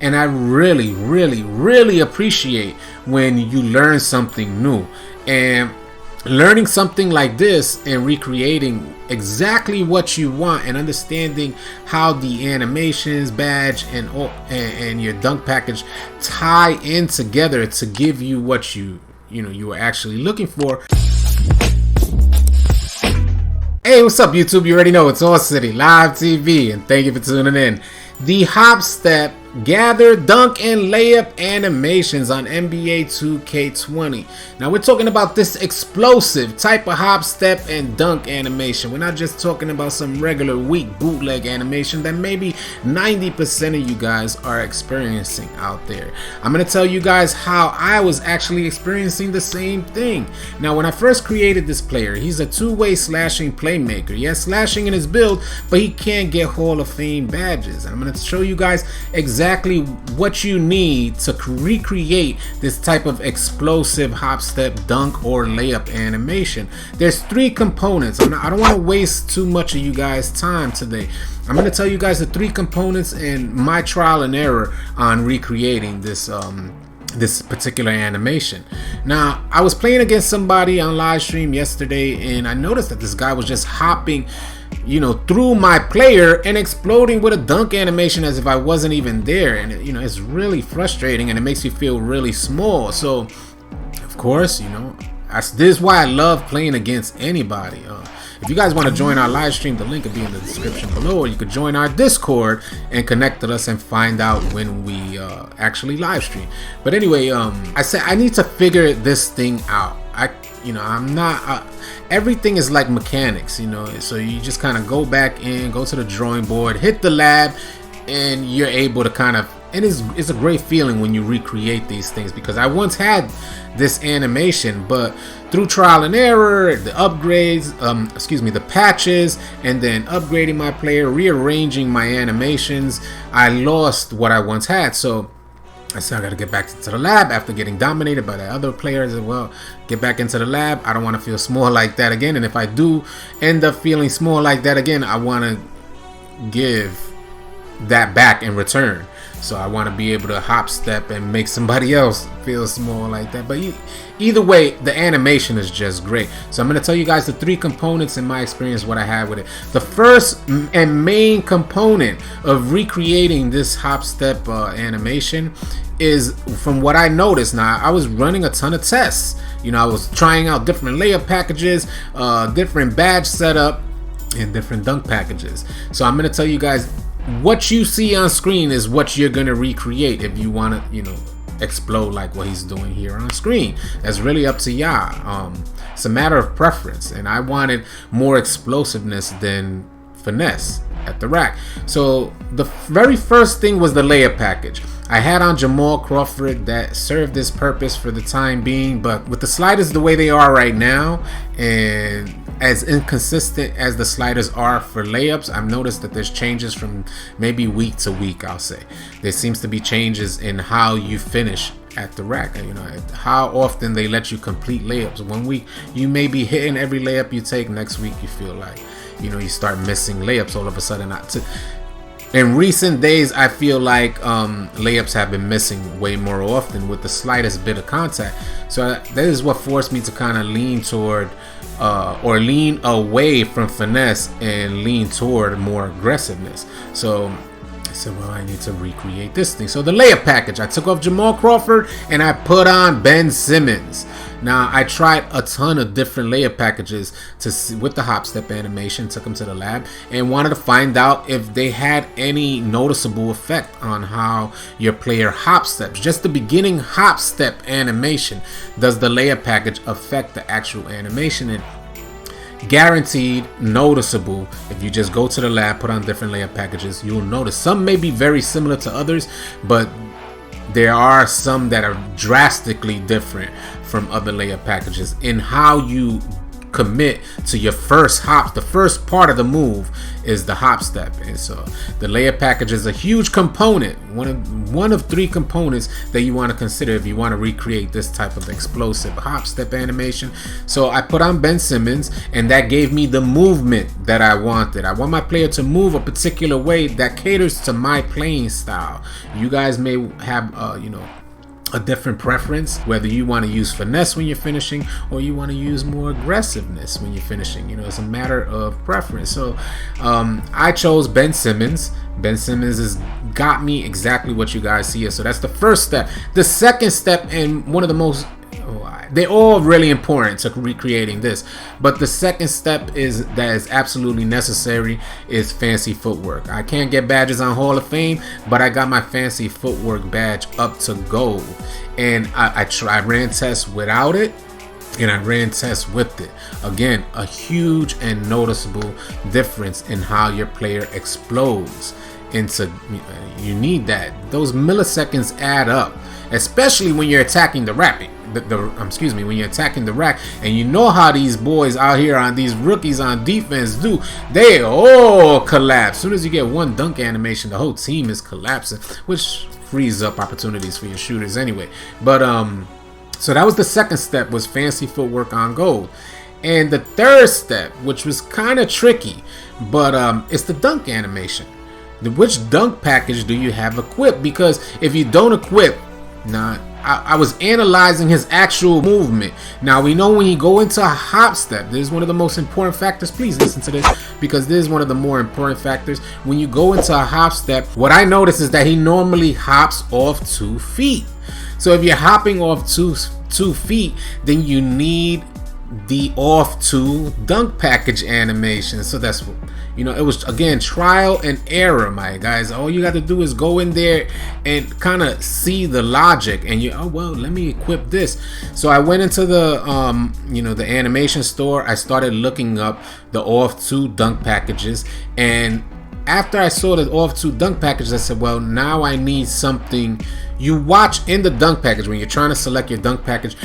And I really, really, really appreciate when you learn something new. And learning something like this and recreating exactly what you want and understanding how the animations, badge, and your dunk package tie in together to give you what you were actually looking for. Hey, what's up, YouTube? You already know it's All City Live TV, and thank you for tuning in. The hop step, gather, dunk, and layup animations on NBA 2K20. Now we're talking about this explosive type of hop step and dunk animation. We're not just talking about some regular weak bootleg animation that maybe 90% of you guys are experiencing out there. I'm going to tell you guys how I was actually experiencing the same thing. Now when I first created this player, he's a two-way slashing playmaker. He has slashing in his build, but he can't get Hall of Fame badges. And I'm going to show you guys exactly what you need to recreate this type of explosive hop step, dunk, or layup animation. There's three components. I don't want to waste too much of you guys' time today. I'm going to tell you guys the three components and my trial and error on recreating this this particular animation. Now I was playing against somebody on live stream yesterday, and I noticed that this guy was just hopping through my player and exploding with a dunk animation as if I wasn't even there. And it's really frustrating, and it makes you feel really small. So of course, this is why I love playing against anybody. If you guys want to join our live stream, the link will be in the description below, or you could join our Discord and connect with us and find out when we actually live stream. But anyway, I said I need to figure this thing out. I'm not everything is like mechanics, so you just kind of go back in, go to the drawing board, hit the lab, and you're able to kind of, and it's a great feeling when you recreate these things, because I once had this animation, but through trial and error, the upgrades, the patches, and then upgrading my player, rearranging my animations, I lost what I once had. So I said I gotta get back to the lab after getting dominated by the other players as well. Get back into the lab. I don't want to feel small like that again, and if I do end up feeling small like that again, I want to give that back in return. So I want to be able to hop step and make somebody else feel small like that. But either way, the animation is just great. So I'm going to tell you guys the three components in my experience, what I had with it. The first and main component of recreating this hop step animation is, from what I noticed, now I was running a ton of tests. I was trying out different layup packages, different badge setup, and different dunk packages. So I'm going to tell you guys, what you see on screen is what you're gonna recreate if you want to, explode like what he's doing here on screen. That's really up to y'all. It's a matter of preference, and I wanted more explosiveness than finesse at the rack. So the very first thing was the layup package. I had on Jamal Crawford that served this purpose for the time being, but with the sliders the way they are right now, and as inconsistent as the sliders are for layups, I've noticed that there's changes from maybe week to week. I'll say there seems to be changes in how you finish at the rack. How often they let you complete layups. One week you may be hitting every layup you take, next week you feel like you start missing layups all of a sudden. In recent days, I feel like layups have been missing way more often with the slightest bit of contact. So that is what forced me to kind of lean toward or lean away from finesse and lean toward more aggressiveness. So I said, well, I need to recreate this thing. So the layup package, I took off Jamal Crawford and I put on Ben Simmons. Now I tried a ton of different layup packages to see with the hop step animation, took them to the lab and wanted to find out if they had any noticeable effect on how your player hop steps. Just the beginning hop step animation. Does the layup package affect the actual animation? And guaranteed noticeable. If you just go to the lab, put on different layup packages, you'll notice some may be very similar to others, but there are some that are drastically different from other layup packages in how you commit to your first hop. The first part of the move is the hop step, and so the layup package is a huge component, one of 3 components that you want to consider if you want to recreate this type of explosive hop step animation. So I put on Ben Simmons, and that gave me the movement that I wanted. I want my player to move a particular way that caters to my playing style. You guys may have a different preference, whether you want to use finesse when you're finishing or you want to use more aggressiveness when you're finishing. It's a matter of preference. So I chose Ben Simmons. Ben Simmons has got me exactly what you guys see here. So that's the first step. The second step, and one of the most, they're all really important to recreating this, but the second step is absolutely necessary is fancy footwork. I can't get badges on Hall of Fame, but I got my fancy footwork badge up to gold, and I ran tests without it, and I ran tests with it. Again, a huge and noticeable difference in how your player explodes into. You need that. Those milliseconds add up, especially when you're attacking the rack. When you're attacking the rack, and you know how these boys out here, on these rookies on defense do. They all collapse. As soon as you get one dunk animation, the whole team is collapsing, which frees up opportunities for your shooters anyway. But so that was the second step, was fancy footwork on gold. And the third step, which was kind of tricky, but it's the dunk animation. Which dunk package do you have equipped? Because if you don't equip, I was analyzing his actual movement. Now we know when you go into a hop step, this is one of the most important factors. Please listen to this, because this is one of the more important factors. When you go into a hop step, what I notice is that he normally hops off 2 feet. So if you're hopping off two feet, then you need the off 2 dunk package animation. So that's, it was, again, trial and error, my guys. All you got to do is go in there and kind of see the logic, and let me equip this. So I went into the the animation store. I started looking up the off 2 dunk packages, and after I saw the off 2 dunk packages, I said, well, now I need something. You watch in the dunk package, when you're trying to select your dunk package,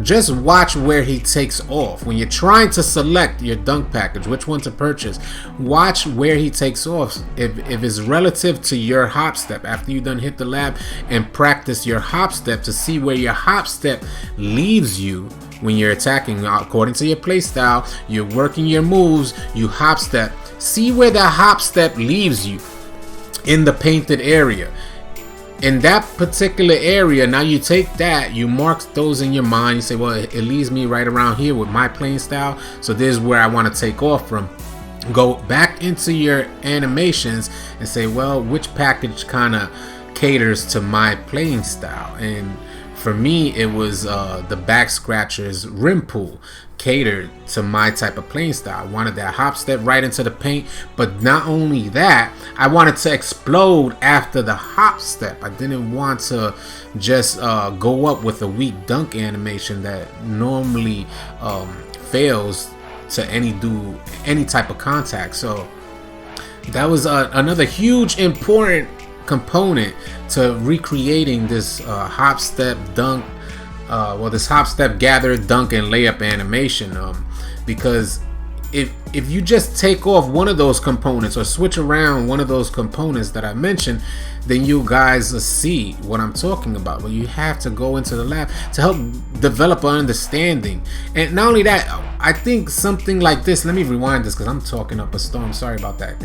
just watch where he takes off. When you're trying to select your dunk package, which one to purchase, watch where he takes off. If it's relative to your hop step, after you done hit the lab and practice your hop step, to see where your hop step leaves you when you're attacking. According to your play style, you're working your moves, you hop step. See where the hop step leaves you in the painted area. In that particular area, now you take that, you mark those in your mind. You say, well, it leaves me right around here with my playing style, so this is where I want to take off from. Go back into your animations and say, well, which package kind of caters to my playing style? And for me, it was the back scratchers rim pull catered to my type of playing style. I wanted that hop step right into the paint, but not only that, I wanted to explode after the hop step. I didn't want to just go up with a weak dunk animation that normally fails to any type of contact. So that was another huge important component to recreating this hop step dunk, this hop step gather, dunk, and layup animation, because if you just take off one of those components or switch around one of those components that I mentioned, then you guys will see what I'm talking about. But you have to go into the lab to help develop an understanding. And not only that, I think something like this, let me rewind this because I'm talking up a storm. Sorry about that.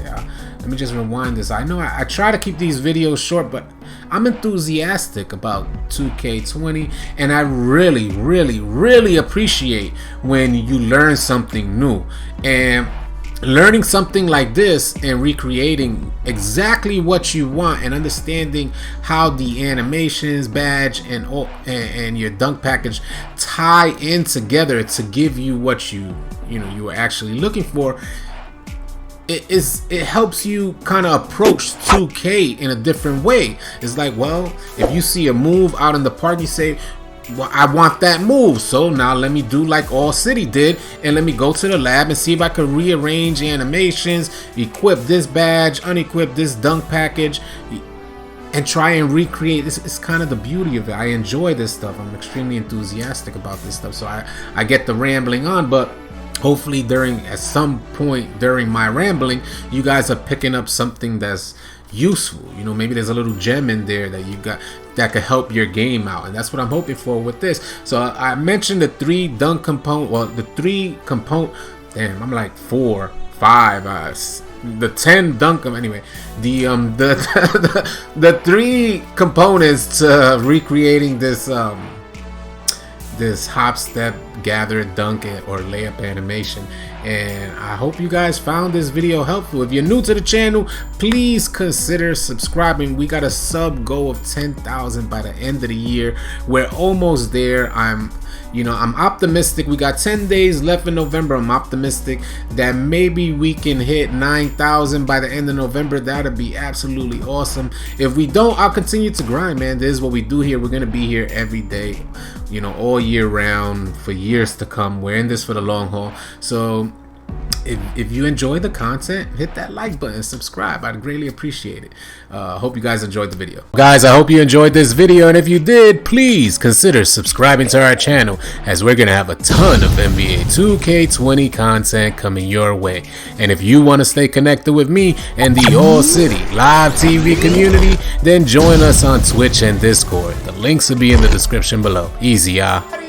Let me just rewind this. I know I try to keep these videos short, but I'm enthusiastic about 2K20, and I really, really, really appreciate when you learn something new. And learning something like this and recreating exactly what you want and understanding how the animations, badge, and your dunk package tie in together to give you what you were actually looking for. It helps you kind of approach 2K in a different way. It's like, well, if you see a move out in the park, you say, well, I want that move, so now let me do like All City did, and let me go to the lab and see if I could rearrange animations, equip this badge, unequip this dunk package, and try and recreate this. It's kind of the beauty of it. I enjoy this stuff. I'm extremely enthusiastic about this stuff, so I get the rambling on. But hopefully at some point during my rambling, you guys are picking up something that's useful. You know, maybe there's a little gem in there that you got that could help your game out, and that's what I'm hoping for with this. So I mentioned the 3 dunk component, well, the 3 component, damn, I'm like 4, 5, the 10 dunk, anyway, the 3 components to recreating this this hop, step, gather, dunk, or layup animation. And I hope you guys found this video helpful. If you're new to the channel, please consider subscribing. We got a sub goal of 10,000 by the end of the year. We're almost there. I'm optimistic. We got 10 days left in November. I'm optimistic that maybe we can hit 9,000 by the end of November. That'd be absolutely awesome. If we don't, I'll continue to grind, man. This is what we do here. We're gonna be here every day, you know, all year round for years to come. We're in this for the long haul. So if you enjoy the content, hit that like button, subscribe. I'd greatly appreciate it. Hope you guys enjoyed the video. Guys, I hope you enjoyed this video, and if you did, please consider subscribing to our channel, as we're gonna have a ton of NBA 2K20 content coming your way. And if you want to stay connected with me and the All City Live TV community, then join us on Twitch and Discord. The links will be in the description below. Easy, y'all.